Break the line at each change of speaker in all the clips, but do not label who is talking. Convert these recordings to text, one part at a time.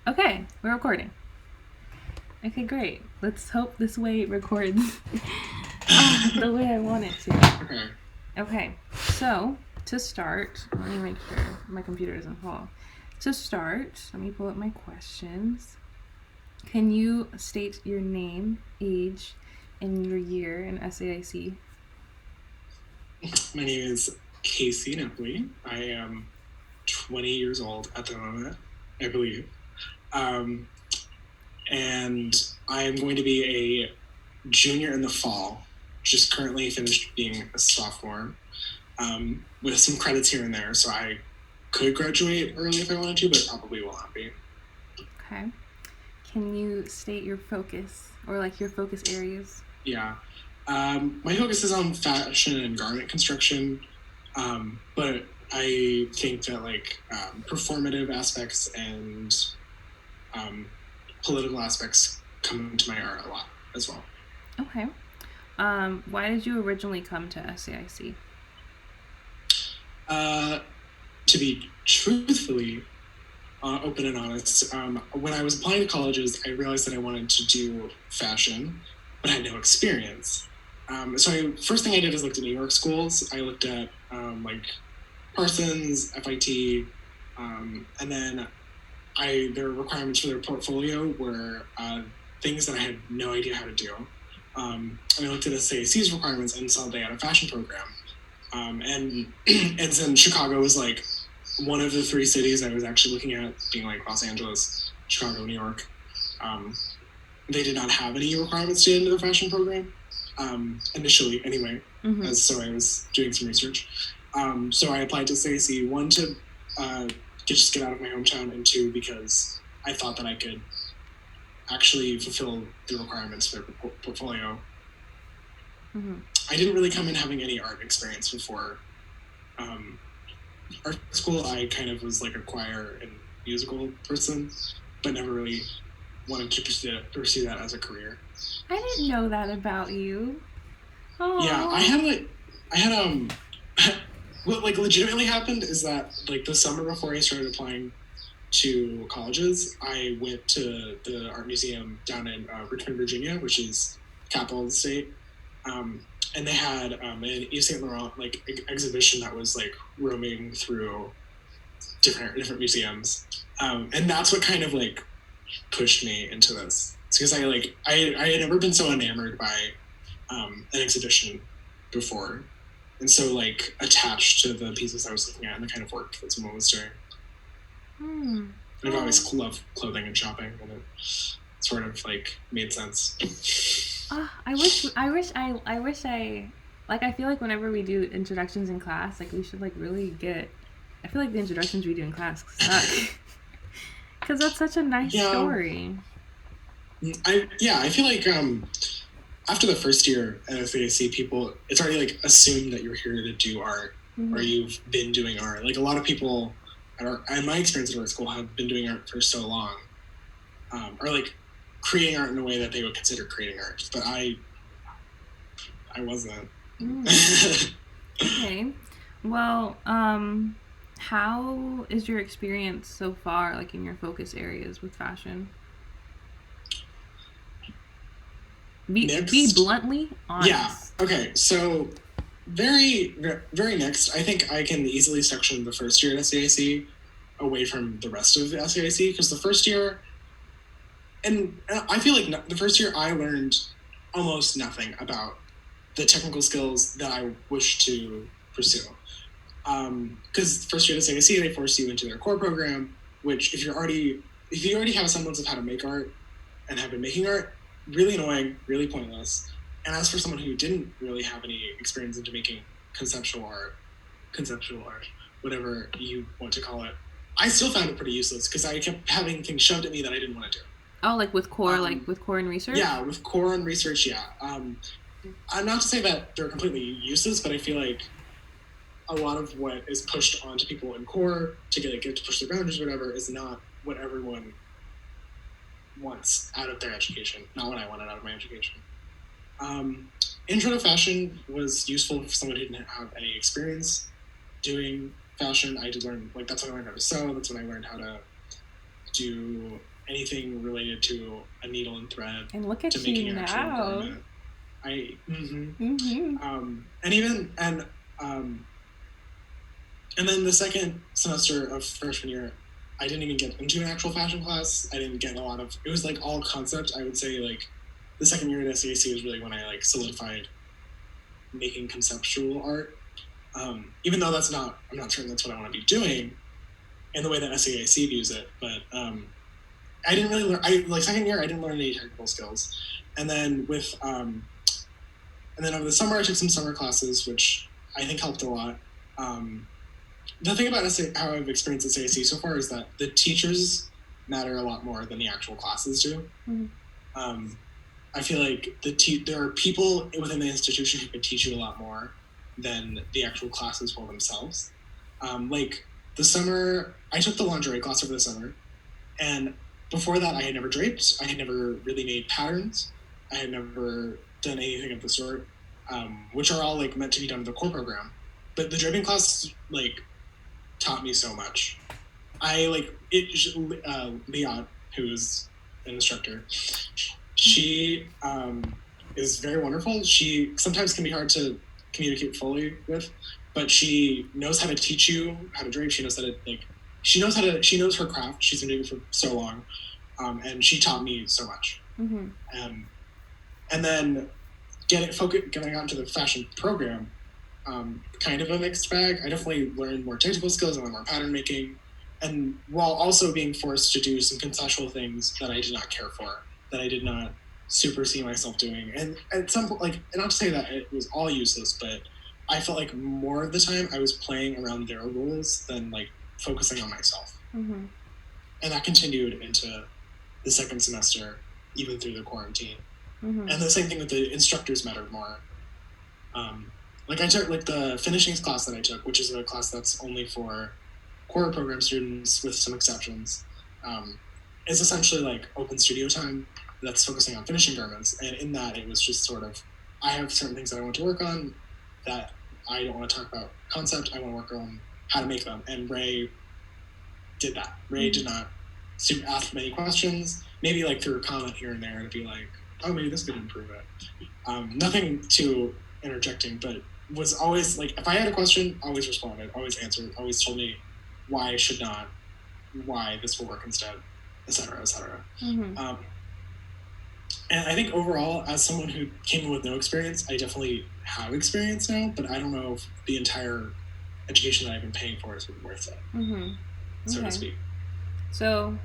Okay, we're recording. Okay, great. Let's hope this way it records the way I want it to.
Okay.
Okay, so to start, let me make sure my computer doesn't fall. To start, let me pull up my questions. Can you state your name, age, and your year in SAIC?
My name is Casey Napoli. I am 20 years old at the moment, I believe. And I am going to be a junior in the fall. Just currently finished being a sophomore, with some credits here and there. So I could graduate early if I wanted to, but probably will not be.
Okay. Can you state your focus or like your focus areas?
Yeah. My focus is on fashion and garment construction, but I think that performative aspects and political aspects come into my art a lot as well.
Okay. Why did you originally come to SAIC?
To be truthfully open and honest, when I was applying to colleges, I realized that I wanted to do fashion, but I had no experience. First thing I did is looked at New York schools. I looked at Parsons, FIT, and then their requirements for their portfolio were things that I had no idea how to do. And I looked at SAC's requirements and saw they had a fashion program. And then Chicago was like one of the three cities I was actually looking at, being like Los Angeles, Chicago, New York. They did not have any requirements to get into the fashion program, initially anyway. So I was doing some research. So I applied to SAC, one to just get out of my hometown, and two because I thought that I could actually fulfill the requirements for their portfolio. I didn't really come in having any art experience before art school. I kind of was like a choir and musical person, but never really wanted to pursue that as a career.
I didn't know that about you. Oh.
Yeah, I had what like legitimately happened is that like the summer before I started applying to colleges, I went to the art museum down in Richmond, Virginia, which is capital of the state. And they had an Yves Saint Laurent exhibition that was like roaming through different museums, and that's what kind of like pushed me into this. It's because I had never been so enamored by an exhibition before, and so like attached to the pieces I was looking at and the kind of work that someone was doing. I've always loved clothing and shopping, and it sort of like made sense.
I wish I like, I feel like whenever we do introductions in class, like we should like really get, I feel like the introductions we do in class suck. Because that's such a nice story.
I feel like after the first year at SAC, people, it's already like assumed that you're here to do art, or you've been doing art. Like a lot of people in my experience at art school have been doing art for so long, or like creating art in a way that they would consider creating art, but I wasn't.
Okay. Well, how is your experience so far, like in your focus areas with fashion? Be bluntly honest.
Yeah. Okay. So very, very mixed. I think I can easily section the first year at SAIC away from the rest of the SAIC, because the first year, and I feel like the first year I learned almost nothing about the technical skills that I wish to pursue. Because first year at SAIC, they force you into their core program, which if you already have a semblance of how to make art and have been making art, really annoying, really pointless. And as for someone who didn't really have any experience into making conceptual art, whatever you want to call it, I still found it pretty useless because I kept having things shoved at me that I didn't want to do.
Oh, like with core, with core and research?
Yeah, with core and research, yeah. Not to say that they're completely useless, but I feel like a lot of what is pushed onto people in core to get to push their boundaries or whatever is not what everyone wants out of their education, not what I wanted out of my education. Intro to fashion was useful for someone who didn't have any experience doing fashion. I did learn, like, that's when I learned how to sew, that's when I learned how to do anything related to a needle and thread
And look at
to
you
making an actual
now.
garment. And then the second semester of freshman year, I didn't even get into an actual fashion class. I didn't get a lot of, it was like all concept. I would say like the second year at SAC was really when I like solidified making conceptual art. Even though I'm not sure that's what I want to be doing in the way that SAIC views it, but I didn't really learn, second year, I didn't learn any technical skills. And then and then over the summer, I took some summer classes, which I think helped a lot. The thing about how I've experienced at SAIC so far is that the teachers matter a lot more than the actual classes do. I feel like there are people within the institution who can teach you a lot more than the actual classes will themselves. Like the summer, I took the lingerie class over the summer, and before that, I had never draped. I had never really made patterns. I had never done anything of the sort, which are all like meant to be done in the core program. But the draping class like taught me so much. Leon, who's an instructor, she is very wonderful. She sometimes can be hard to communicate fully with, but she knows how to teach you how to drape. She knows how to she knows her craft. She's been doing it for so long, and she taught me so much. And then getting out into the fashion program, kind of a mixed bag. I definitely learned more technical skills, I learned more pattern making, and while also being forced to do some conceptual things that I did not care for, that I did not super see myself doing. And at some point, like, not to say that it was all useless, but I felt like more of the time I was playing around their rules than like focusing on myself. And that continued into the second semester, even through the quarantine. And the same thing with the instructors mattered more. Like I took like the finishings class that I took, which is a class that's only for core program students with some exceptions, is essentially like open studio time that's focusing on finishing garments. And in that, it was just sort of, I have certain things that I want to work on that I don't want to talk about concept. I want to work on how to make them. And Ray did that. Ray did not ask many questions, maybe like through a comment here and there to be like, oh, maybe this could improve it. Nothing too interjecting, but was always like, if I had a question, always responded, always answered, always told me why I should not, why this will work instead, etc., etc. And I think overall, as someone who came in with no experience, I definitely have experience now, but I don't know if the entire education that I've been paying for is worth it, so to speak.
So,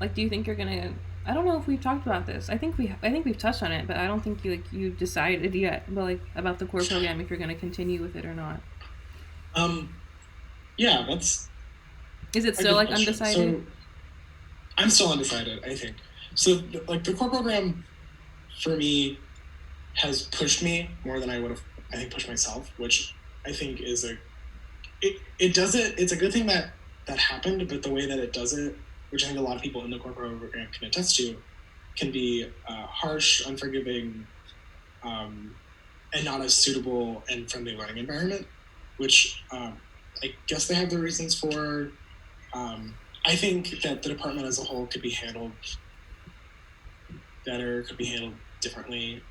like, do you think you're gonna? I don't know if we've talked about this. I think we've touched on it, but I don't think you decided yet. But like about the core program, if you're gonna continue with it or not.
Yeah, that's.
Is it still like undecided?
So, I'm still undecided, I think. So, like the core program, for me, has pushed me more than I would have, I think, pushed myself, which I think is it's a good thing that happened, but the way that it does it, which I think a lot of people in the core program can attest to, can be harsh, unforgiving, and not as suitable and friendly learning environment, which I guess they have their reasons for. I think that the department as a whole could be handled better, could be handled differently.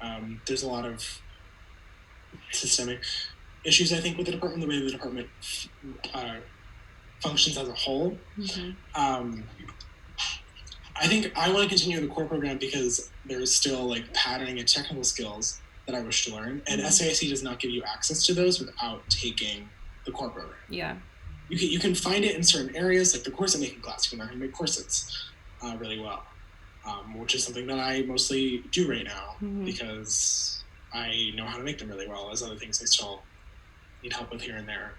There's a lot of systemic issues, I think, with the department, the way the department functions as a whole. I think I want to continue the core program because there's still like patterning and technical skills that I wish to learn, and SAIC does not give you access to those without taking the core program.
Yeah.
You can find it in certain areas, like the corset making class. You can learn how to make corsets really well, which is something that I mostly do right now because I know how to make them really well. As other things I still need help with here and there.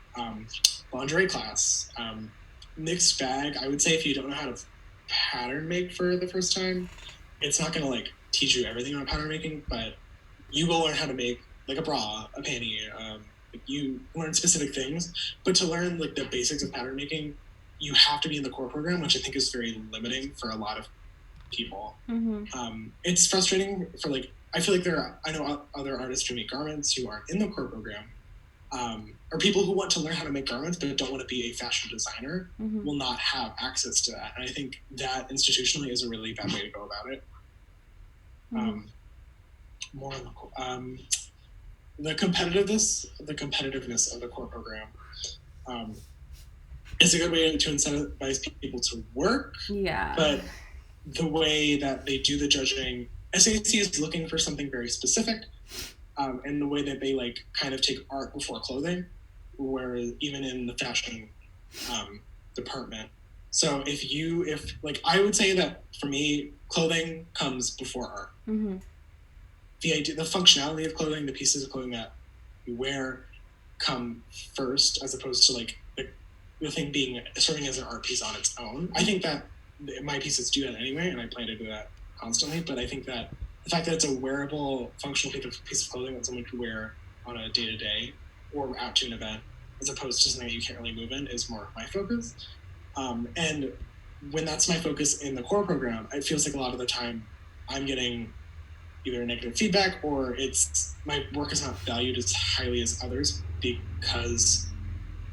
Lingerie class, mixed bag. I would say if you don't know how to pattern make for the first time, it's not going to like teach you everything about pattern making, but you will learn how to make like a bra, a panty. You learn specific things, but to learn like the basics of pattern making, you have to be in the core program, which I think is very limiting for a lot of people. It's frustrating for like, I feel like I know other artists who make garments who aren't in the core program, or people who want to learn how to make garments but don't want to be a fashion designer
Mm-hmm.
will not have access to that. And I think that institutionally is a really bad way to go about it. More on the competitiveness of the core program is a good way to incentivize people to work.
Yeah.
But the way that they do the judging, SAC is looking for something very specific, and the way that they like kind of take art before clothing, whereas even in the fashion department. So if like I would say that for me, clothing comes before art.
Mm-hmm.
The functionality of clothing, the pieces of clothing that you wear, come first, as opposed to like the thing being serving as an art piece on its own. I think that my pieces do that anyway, and I plan to do that constantly. But I think that the fact that it's a wearable, functional piece of clothing that someone could wear on a day to day or out to an event, as opposed to something that you can't really move in, is more my focus. And when that's my focus in the core program, it feels like a lot of the time I'm getting either negative feedback or it's my work is not valued as highly as others because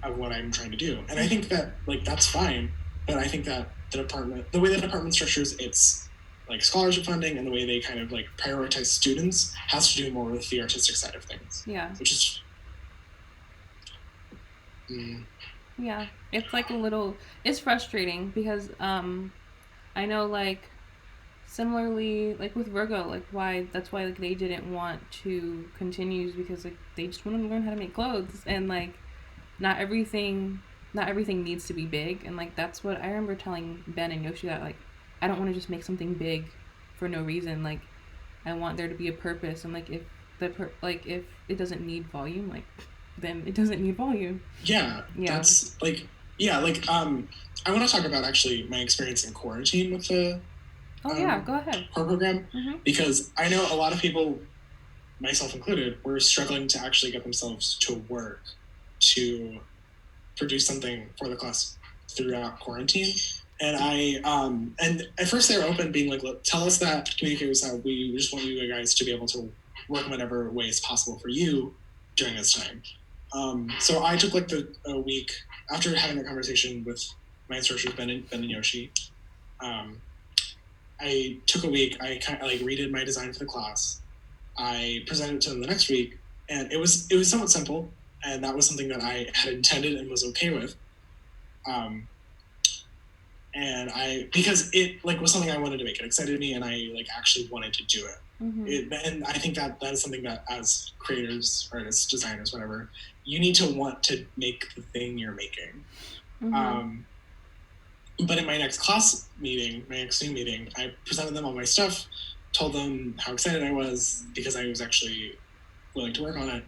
of what I'm trying to do. And I think that like that's fine, but I think that the way the department structures its like scholarship funding and the way they kind of like prioritize students has to do more with the artistic side of things.
Yeah.
Which is
Yeah. It's like it's frustrating because I know like similarly like with Virgo, like why that's why like they didn't want to continue because like they just want to learn how to make clothes, and like not everything needs to be big, and like that's what I remember telling Ben and Yoshi, that like I don't want to just make something big for no reason. Like I want there to be a purpose, and like if if it doesn't need volume, like then it doesn't need volume.
Yeah. That's like I want to talk about actually my experience in quarantine with the
go ahead.
core program,
Mm-hmm.
because I know a lot of people, myself included, were struggling to actually get themselves to work to produce something for the class throughout quarantine. And and at first they were open, being like, "Look, tell us that, communicate with us that we just want you guys to be able to work in whatever way is possible for you during this time." So I took like a week after having a conversation with my instructors, Ben and Yoshi. I took a week. I kind of like redid my design for the class. I presented it to them the next week, and it was somewhat simple, and that was something that I had intended and was okay with. And because it like was something I wanted to make. It excited me, and I like actually wanted to do it.
Mm-hmm.
And I think that is something that as creators, artists, designers, whatever, you need to want to make the thing you're making.
Mm-hmm.
But in my next class meeting, my next Zoom meeting, I presented them all my stuff, told them how excited I was because I was actually willing to work on it.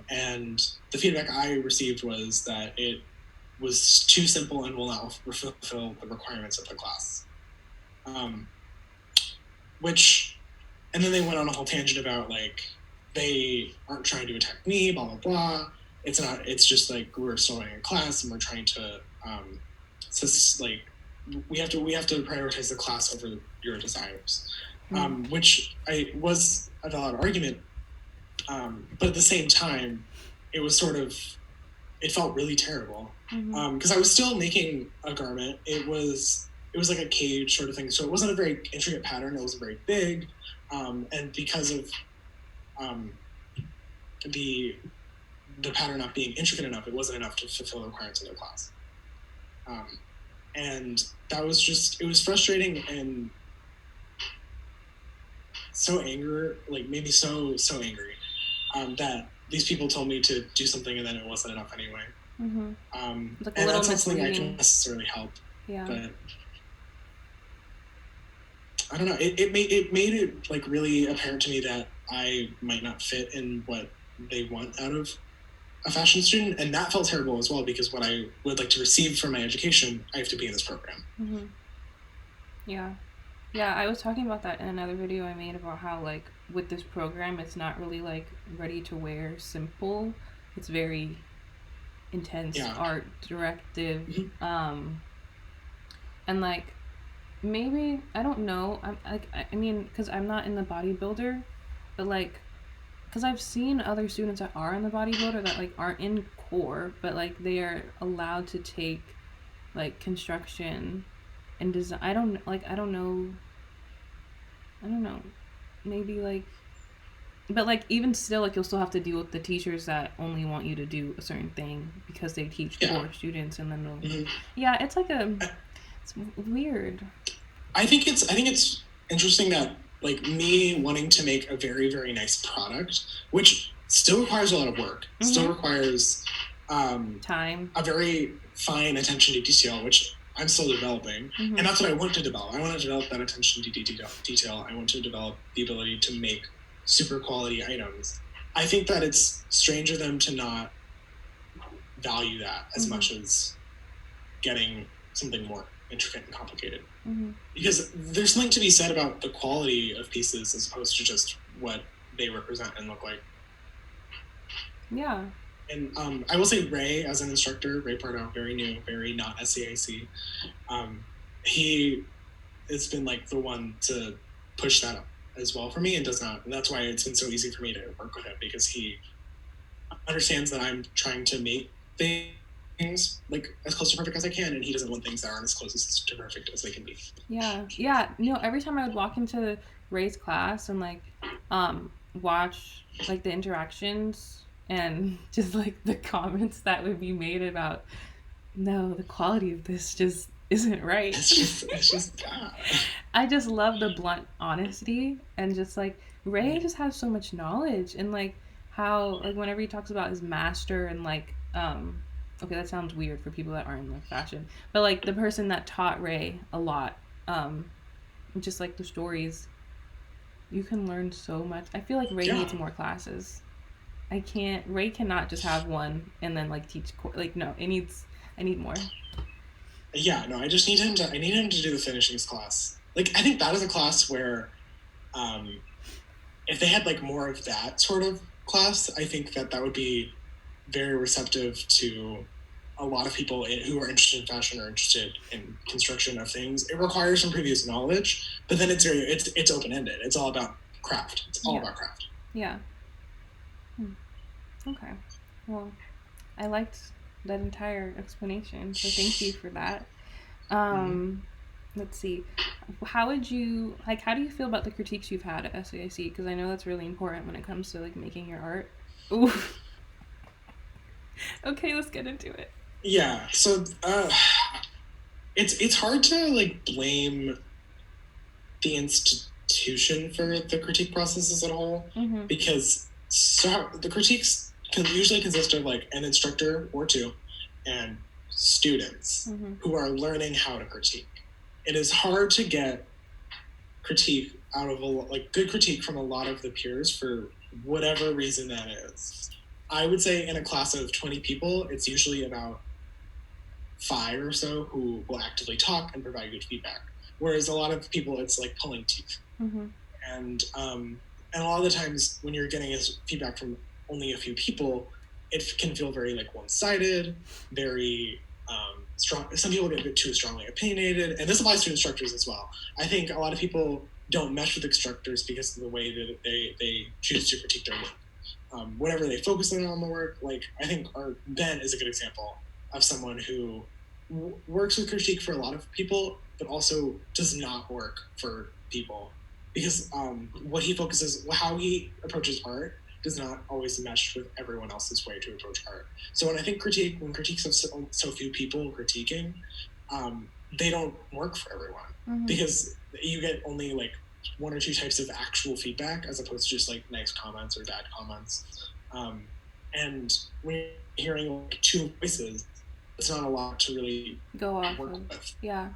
And the feedback I received was that it was too simple and will not fulfill the requirements of the class. And then they went on a whole tangent about like they aren't trying to attack me, blah blah blah. It's just like we're still running a class and we're trying to like we have to prioritize the class over your desires, which was a valid argument, but at the same time it felt really terrible, because I was still making a garment. It was like a cage sort of thing, so it wasn't a very intricate pattern. It was very big, and because of the pattern not being intricate enough, it wasn't enough to fulfill the requirements of their class. And that was it was frustrating and so made me so angry, that these people told me to do something and then it wasn't enough anyway.
Mm-hmm.
And that's not something I can necessarily help.
Yeah.
But I don't know. It made it like really apparent to me that I might not fit in what they want out of a fashion student, and that felt terrible as well, because what I would like to receive from my education, I have to be in this program.
Mm-hmm. Yeah. Yeah, I was talking about that in another video I made about how like with this program it's not really like ready to wear simple. It's very intense art directive.
Mm-hmm.
And like maybe I don't know. I mean, because I'm not in the bodybuilder, but like because I've seen other students that are in the bodybuilder that like aren't in core, but like they are allowed to take like construction and design. I don't know. I don't know. Maybe like, but like even still, like you'll still have to deal with the teachers that only want you to do a certain thing because they teach
Yeah.
core students, and then they'll.
Mhm.
Yeah, it's like it's weird.
I think it's interesting that like me wanting to make a very very nice product, which still requires a lot of work, still requires
Time.
a very fine attention to detail, which I'm still developing, and that's what I want to develop. I want to develop that attention to detail. I want to develop the ability to make super quality items. I think that it's strange of them to not value that as much as getting something more intricate and complicated. Because there's something to be said about the quality of pieces as opposed to just what they represent and look like.
Yeah.
And I will say Ray, as an instructor, Ray Pardo, very new, very not SAIC. He has been like the one to push that up as well for me, and does not. And that's why it's been so easy for me to work with him, because he understands that I'm trying to make things like as close to perfect as I can, and he doesn't want things that aren't as close to perfect as they can be.
Yeah. Every time I would walk into Ray's class and like watch like the interactions and just like the comments that would be made about, no, the quality of this just isn't right.
It's just bad.
I just love the blunt honesty, and just like Ray just has so much knowledge, and like how like whenever he talks about his master and like okay, that sounds weird for people that aren't in like fashion, but like the person that taught Ray a lot, just like the stories, you can learn so much. I feel like Ray needs more classes. Ray cannot just have one and then like teach like, no, I need more.
Yeah, no, I just need him to. I need him to do the finishings class. Like, I think that is a class where, if they had like more of that sort of class, I think that would be very receptive to a lot of people who are interested in fashion or interested in construction of things. It requires some previous knowledge, but then it's open ended. It's all about craft. It's all about craft.
Yeah. Okay. Well, I liked that entire explanation, so thank you for that. Let's see. How do you feel about the critiques you've had at SAIC? Because I know that's really important when it comes to like making your art. Ooh. Okay, let's get into it.
Yeah. So it's hard to like blame the institution for the critique processes at all, because the critiques can usually consist of like an instructor or two and students who are learning how to critique. It is hard to get critique out of good critique from a lot of the peers for whatever reason that is. I would say in a class of 20 people, it's usually about 5 or so who will actively talk and provide good feedback. Whereas a lot of people, it's like pulling teeth. And a lot of the times when you're getting feedback from only a few people, it can feel very like one-sided, very strong. Some people get a bit too strongly opinionated, and this applies to instructors as well. I think a lot of people don't mesh with instructors because of the way that they choose to critique their work. Whenever they focus in on the work, like I think Ben is a good example of someone who works with critique for a lot of people, but also does not work for people, because what he focuses, how he approaches art, does not always mesh with everyone else's way to approach art. So when I think when critiques have so few people critiquing, they don't work for everyone, because you get only like 1 or 2 types of actual feedback as opposed to just like nice comments or bad comments. And when you're hearing like 2 voices, it's not a lot to really
go off
work with.
Yeah.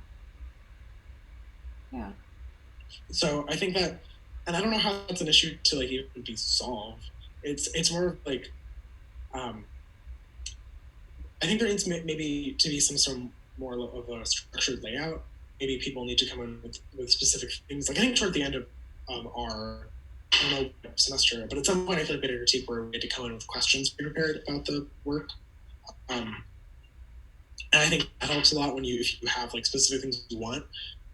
So I think that, and I don't know how that's an issue to like even be solved. It's more like, I think there needs maybe to be some more of a structured layout. Maybe people need to come in with specific things. Like I think toward the end of our, I don't know, semester, but at some point I feel like we had a critique where we had to come in with questions prepared about the work. And I think that helps a lot if you have like specific things you want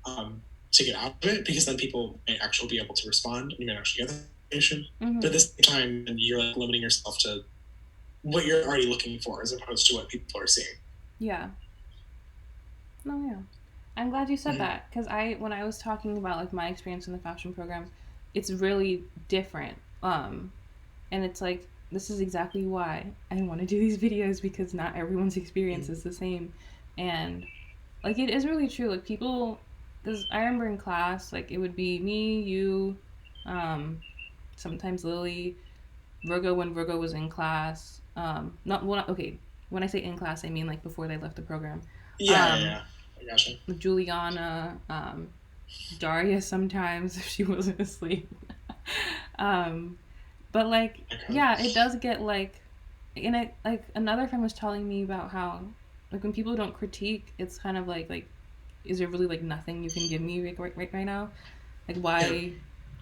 to get out of it, because then people may actually be able to respond and you may actually get them. information.
Mm-hmm.
But at the same time, you're like limiting yourself to what you're already looking for as opposed to what people are seeing.
Yeah. No, yeah. I'm glad you said
Mm-hmm.
that, because when I was talking about like my experience in the fashion program, it's really different. And it's like, this is exactly why I want to do these videos, because not everyone's experience is the same. And like, it is really true. Like, people, because I remember in class, like, it would be me, you, sometimes Lily, Virgo when Virgo was in class. Not well, okay. When I say in class, I mean like before they left the program.
Yeah. I gotcha.
Juliana, Daria sometimes if she wasn't asleep. um, but like,
Okay.
yeah, it does get like, and I like another friend was telling me about how like when people don't critique, it's kind of like, is there really like nothing you can give me right now? Like
Yeah.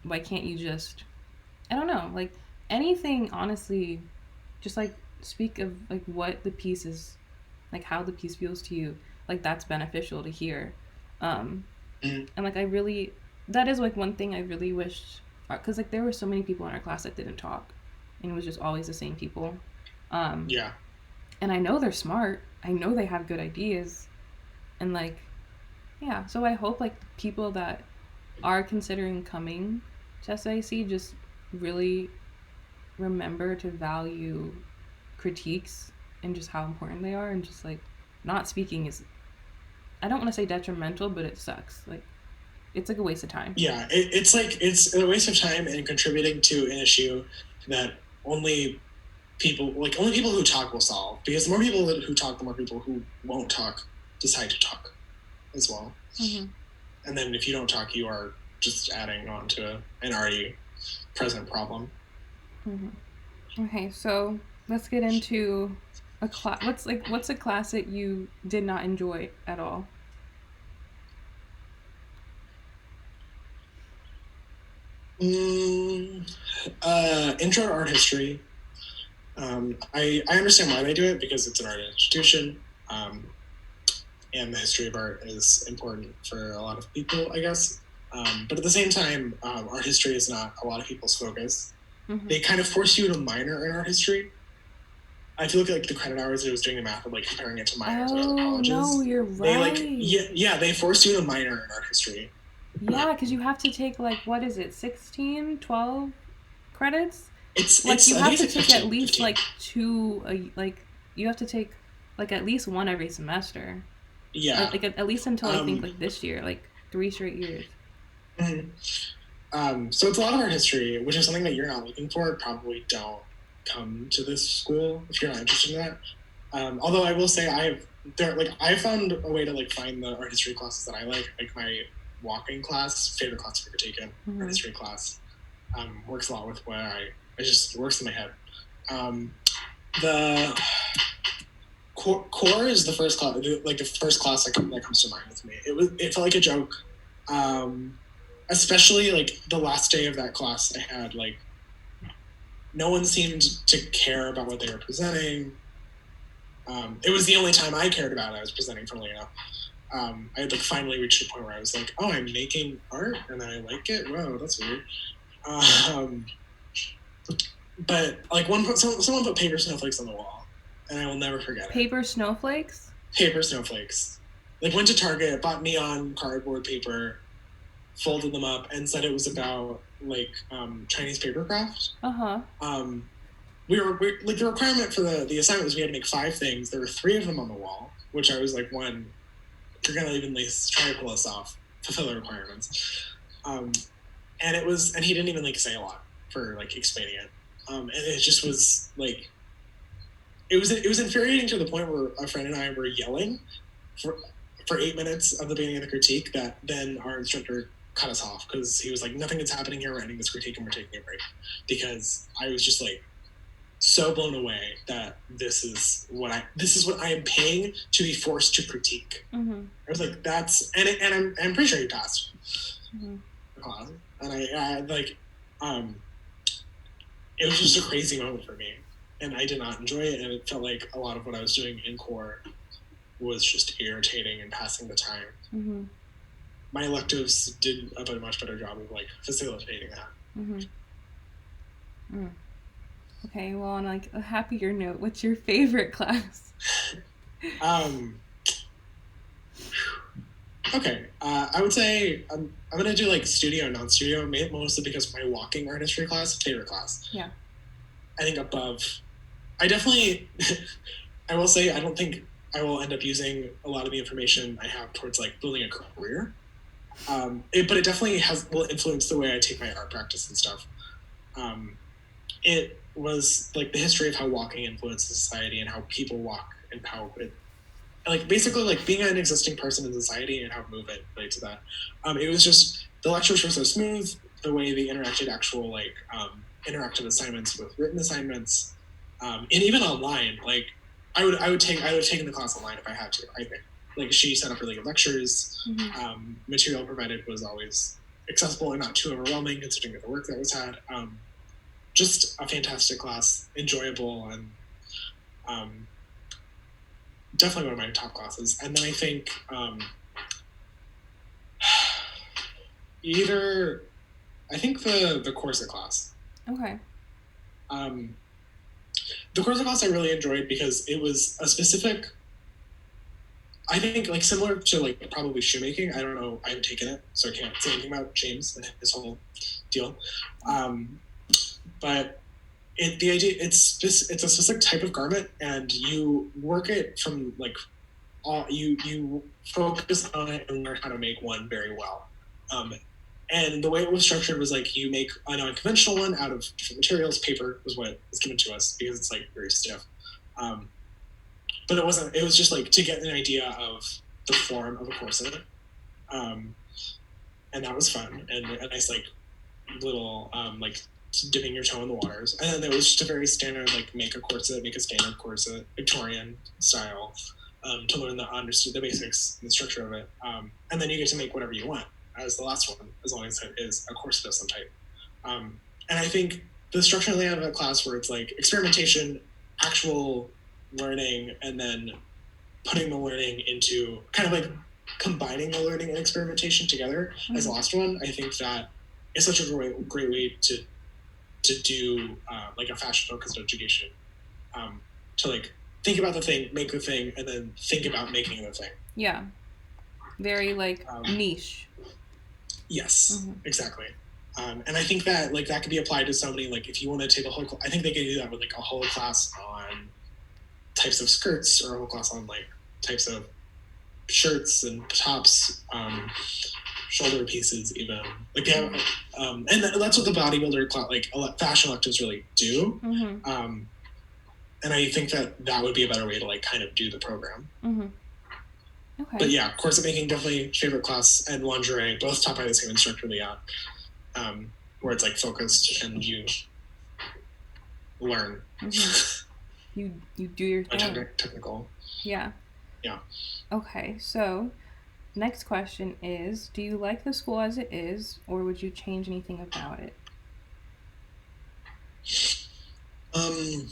why can't you just, I don't know, like anything honestly, just like speak of like what the piece is, like how the piece feels to you, like that's beneficial to hear.
Mm-hmm.
And like I really, that is like one thing I really wished, because like there were so many people in our class that didn't talk, and it was just always the same people. um
Yeah.
and I know they're smart, I know they have good ideas, and like, yeah, so I hope like people that are considering coming to SIC just really remember to value critiques and just how important they are, and just like not speaking is, I don't want to say detrimental, but it sucks. Like, it's like a waste of time.
Yeah, it's like it's a waste of time and contributing to an issue that only only people who talk will solve. Because the more people who talk, the more people who won't talk decide to talk as well.
Mm-hmm.
And then if you don't talk, you are just adding on to an already present problem.
Mm-hmm. Okay, so let's get into a class. What's a class that you did not enjoy at all?
Intro to art history. I understand why they do it because it's an art institution, and the history of art is important for a lot of people, I guess. But at the same time, art history is not a lot of people's focus.
Mm-hmm.
They kind of force you to minor in art history. If you look at like the credit hours, it was doing the math of like comparing it to minors at other colleges.
No, you're right.
They like they force you to minor in art history.
Yeah, because you have to take like, what is it, 16, 12 credits?
It's
Like, you
I
have
think
to
it's like
take
15,
at least
15.
like two, like you have to take like at least one every semester.
Yeah.
Like at least until I think like this year, like 3 straight years.
Mm-hmm. So it's a lot of art history, which is something that you're not looking for. Probably don't come to this school if you're not interested in that. Although I will say I found a way to like find the art history classes that I like my walking class, favorite class I've ever taken,
Mm-hmm.
art history class, works a lot with what it just works in my head. The core is the first class, like the first class that comes to mind with me. It felt like a joke, especially like the last day of that class. I had like no one seemed to care about what they were presenting. It was the only time I cared about it. I was presenting for Lena. I had like finally reached a point where I was like, "Oh, I'm making art and I like it. Whoa, that's weird." But like someone put paper snowflakes on the wall, and I will never forget it.
Paper snowflakes?
Paper snowflakes. Like went to Target, bought neon cardboard paper, folded them up, and said it was about like Chinese paper craft.
Uh-huh.
We like the requirement for the assignment was we had to make 5 things. There were 3 of them on the wall, which I was like, one, you're gonna even at least try to pull this off, fulfill the requirements. And he didn't even like say a lot for like explaining it. And it just was like, it was infuriating to the point where a friend and I were yelling for 8 minutes of the beginning of the critique, that then our instructor cut us off because he was like, nothing is happening here, we're ending this critique and we're taking a break. Because I was just like so blown away that this is what I am paying to be forced to critique.
Mm-hmm.
I was like, that's, and I'm pretty sure he passed
Mm-hmm.
the class. And I like, it was just a crazy moment for me, and I did not enjoy it. And it felt like a lot of what I was doing in core was just irritating and passing the time.
Mm-hmm.
My electives did a much better job of like facilitating that.
Mm-hmm. Mm. Okay, well, on like a happier note, what's your favorite class?
Um, okay, I would say I'm gonna do like studio and non-studio, mostly because my walking art history class, favorite class.
Yeah.
I think above. I definitely. I will say I don't think I will end up using a lot of the information I have towards like building a career. But it definitely will influence the way I take my art practice and stuff. It was like the history of how walking influences society and how people walk and how it, like basically like being an existing person in society and how movement relates to that. It was just the lectures were so smooth, the way they interacted actual like interactive assignments with written assignments, and even online. Like I would have taken the class online if I had to. I think like she set up really good lectures. Material provided was always accessible and not too overwhelming considering the work that was had. Just a fantastic class, enjoyable, and definitely one of my top classes. And then I think the Corsa class.
Okay.
The Corsa class I really enjoyed because it was a specific. I think like similar to like probably shoemaking. I don't know. I haven't taken it, so I can't say anything about James and his whole deal. But the idea it's a specific type of garment, and you work it from like you focus on it and learn how to make one very well. And the way it was structured was like you make a non-conventional one out of different materials. Paper was what was given to us because it's like very stiff. But it wasn't. It was just like to get an idea of the form of a corset, and that was fun and a nice like little like dipping your toe in the waters. And then there was just a very standard like make a standard corset, Victorian style, to learn understood the basics and the structure of it. And then you get to make whatever you want as the last one, as long as it is a corset of some type. And I think the structure they have a class where it's like experimentation, actual learning, and then putting the learning into kind of like combining the learning and experimentation together as the last one. I think that is such a great way to do like a fashion focused education, to like think about the thing, make the thing, and then think about making the thing.
Yeah. Very like niche.
Yes, exactly. And I think that like that could be applied to so many, like if you want to take a whole, I think they could do that with like a whole class on types of skirts or a whole class on like types of shirts and tops, shoulder pieces, even like they have, and that's what the bodybuilder like fashion electives really do. And I think that would be a better way to like kind of do the program.
Okay.
But yeah, corset making definitely favorite class, and lingerie both taught by the same instructor, Leah, where it's like focused and you learn.
You do your thing.
Technical.
Yeah.
Yeah.
Okay, so next question is, do you like the school as it is, or would you change anything about it?
I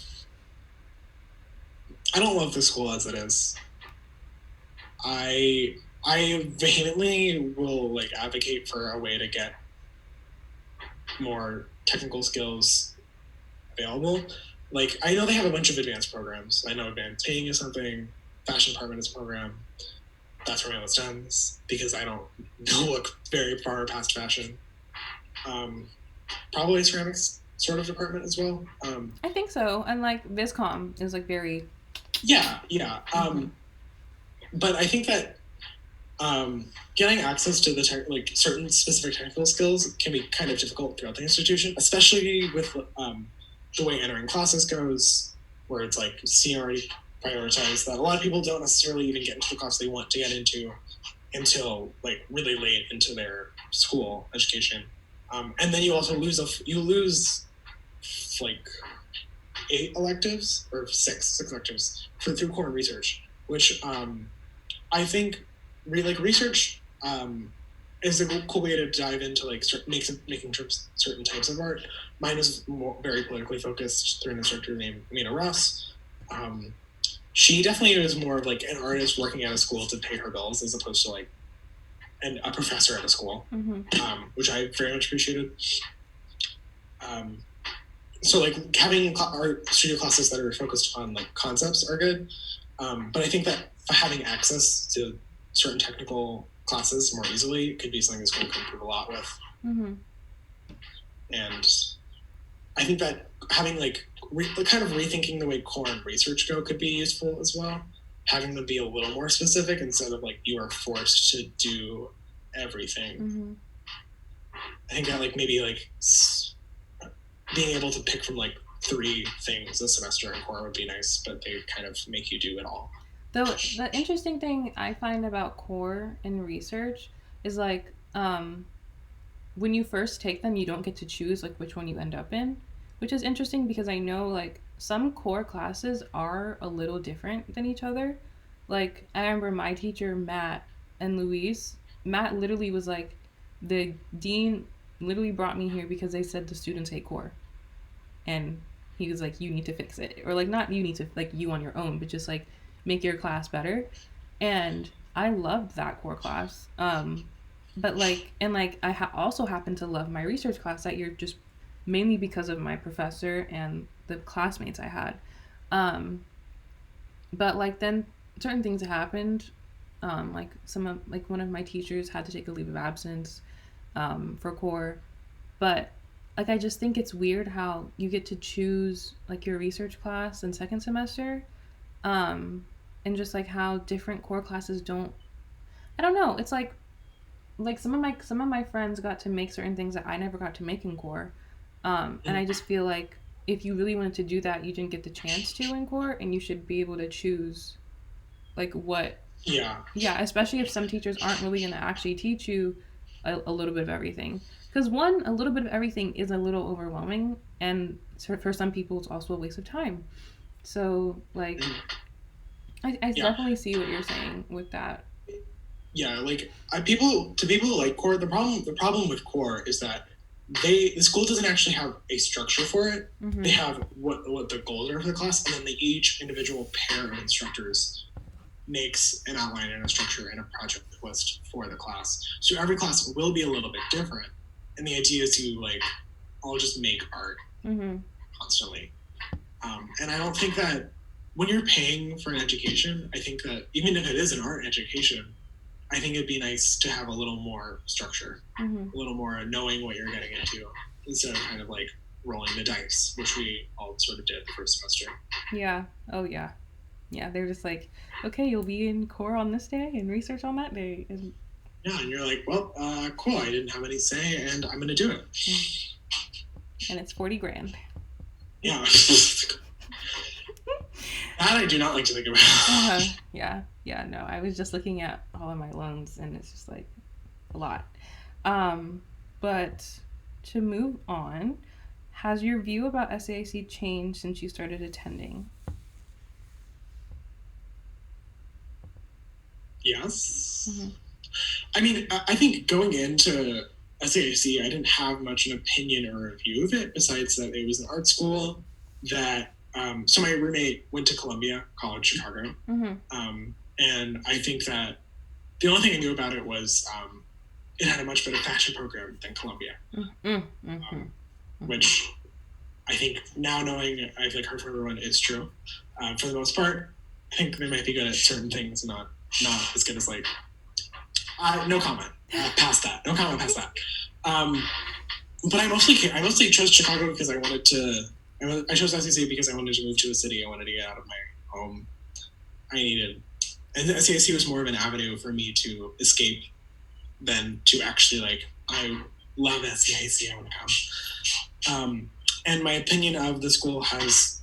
don't love the school as it is. I vehemently will like advocate for a way to get more technical skills available. Like I know they have a bunch of advanced programs. I know advanced painting is something, fashion department is a program. That's where my list ends because I don't look very far past fashion. Probably ceramics sort of department as well.
I think so, and like Viscom is like very.
Yeah. But I think that getting access to the like certain specific technical skills can be kind of difficult throughout the institution, especially with the way entering classes goes, where it's like seniority prioritized. That a lot of people don't necessarily even get into the class they want to get into until like really late into their school education, and then you also lose like 8 electives or six electives through core research, which I think research is a cool way to dive into like making certain types of art. Mine is very politically focused through an instructor named Amina Ross. She definitely is more of like an artist working at a school to pay her bills as opposed to like a professor at a school, which I very much appreciated. so like having art studio classes that are focused on like concepts are good, but I think that having access to certain technical classes more easily could be something the school can improve a lot with.
Mm-hmm.
And I think that having like kind of rethinking the way core and research go could be useful as well. Having them be a little more specific instead of like you are forced to do everything.
Mm-hmm.
I think that like maybe like being able to pick from like 3 things a semester in core would be nice, but they kind of make you do it all.
Though the interesting thing I find about core and research is like when you first take them, you don't get to choose like which one you end up in, which is interesting because I know like some core classes are a little different than each other. Like I remember my teacher Matt and Louise. Matt literally was like, the dean literally brought me here because they said the students hate core, and he was like, you need to fix it, or like not you need to like you on your own, but just like make your class better. And I loved that core class. But like, and like also happen to love my research class that year, just mainly because of my professor and the classmates I had. um but like then certain things happened. Like some of like one of my teachers had to take a leave of absence for core. But like I just think it's weird how you get to choose like your research class in second semester. um and just like how different core classes don't, I don't know, it's like some of my friends got to make certain things that I never got to make in core. And I just feel like if you really wanted to do that, you didn't get the chance to in core, and you should be able to choose like what.
Yeah.
Yeah, especially if some teachers aren't really going to actually teach you a little bit of everything. Because one, a little bit of everything is a little overwhelming, and for some people, it's also a waste of time. So, like, I
Yeah.
definitely see what you're saying with that.
Yeah, like people who like core, the problem with core is that the school doesn't actually have a structure for it. They
Mm-hmm.
have what the goals are for the class, and then each individual pair of instructors makes an outline and a structure and a project list for the class. So every class will be a little bit different, and the idea is to like all just make art
Mm-hmm.
constantly. And I don't think that when you're paying for an education, I think that even if it is an art education, I think it'd be nice to have a little more structure,
Mm-hmm.
a little more knowing what you're getting into instead of kind of like rolling the dice, which we all sort of did the first semester.
Yeah. Oh, yeah. Yeah. They're just like, okay, you'll be in core on this day and research on that day.
Yeah, and you're like, well, cool. I didn't have any say, and I'm going to do it.
And it's 40 grand.
Yeah. That I do not like to think about.
Yeah. Yeah. No, I was just looking at all of my loans, and it's just like a lot. Um, but to move on, has your view about SAIC changed since you started attending?
Yes.
Mm-hmm.
I mean, I think going into SAIC, I didn't have much an opinion or a view of it besides that it was an art school that. So my roommate went to Columbia College Chicago,
Mm-hmm.
and I think that the only thing I knew about it was it had a much better fashion program than Columbia,
Mm-hmm. Mm-hmm.
which I think now knowing I've like heard from everyone is true. For the most part, I think they might be good at certain things, not as good as like. No comment. Past that. No comment past that. But I mostly chose Chicago because I wanted to. I chose SCC because I wanted to move to a city. I wanted to get out of my home. I needed, and the SCC was more of an avenue for me to escape than to actually like. I love SCIC. I want to come. And my opinion of the school has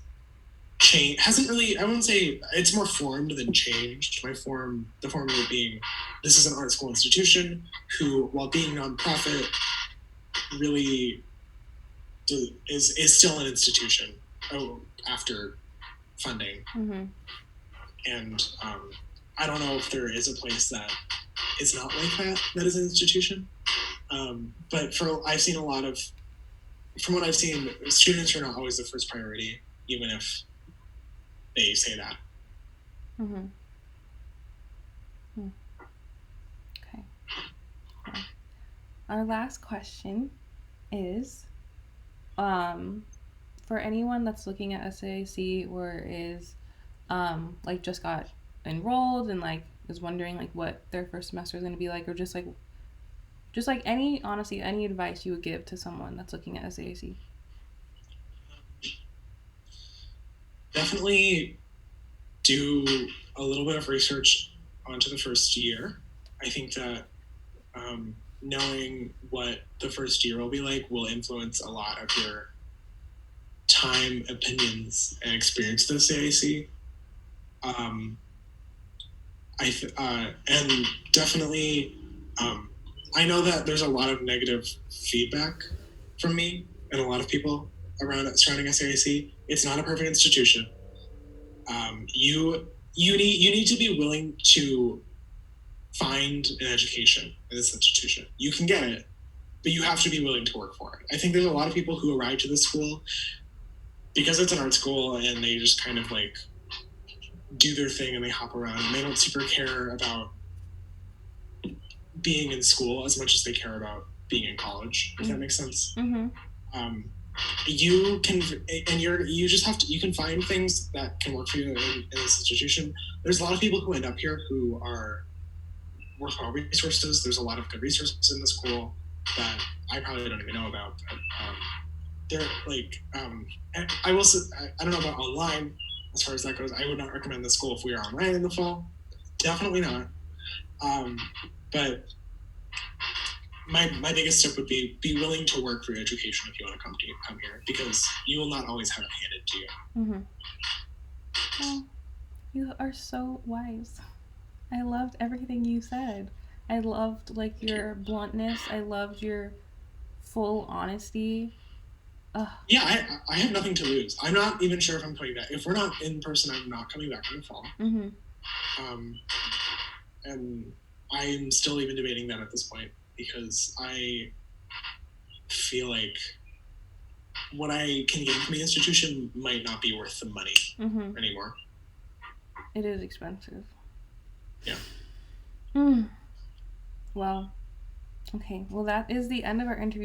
changed. Hasn't really. I wouldn't say it's more formed than changed. The form of it being, this is an art school institution who, while being nonprofit, really is still an institution after funding.
Mm-hmm.
And I don't know if there is a place that is not like that is an institution. But I've seen a lot of, from what I've seen, students are not always the first priority, even if they say that.
Mm-hmm. Okay. Well, our last question is, for anyone that's looking at SAIC or is like just got enrolled and like is wondering like what their first semester is going to be like, or just like any, honestly, any advice you would give to someone that's looking at SAIC?
Definitely do a little bit of research onto the first year. I think that knowing what the first year will be like will influence a lot of your time, opinions, and experience with CAC. And definitely, I know that there's a lot of negative feedback from me and a lot of people around surrounding SAIC. It's not a perfect institution. You need to be willing to find an education in this institution. You can get it, but you have to be willing to work for it. I think there's a lot of people who arrive to this school because it's an art school and they just kind of like do their thing and they hop around and they don't super care about being in school as much as they care about being in college, if that makes sense.
Mm-hmm.
You can, and you just have to, you can find things that can work for you in this institution. There's a lot of people who end up here who are worthwhile resources. There's a lot of good resources in the school that I probably don't even know about. But, they're like, I will say, I don't know about online as far as that goes. I would not recommend the school if we are online in the fall. Definitely not. But my biggest tip would be willing to work for your education if you want to come here, because you will not always have it handed to you.
Mm-hmm. Oh, you are so wise. I loved everything you said. I loved like your bluntness. I loved your full honesty. Ugh.
Yeah, I have nothing to lose. I'm not even sure if I'm coming back. If we're not in person, I'm not coming back in the fall.
Mm-hmm.
And I'm still even debating that at this point, because I feel like what I can gain from the institution might not be worth the money anymore.
It is expensive.
Yeah.
Well, okay. Well, that is the end of our interview.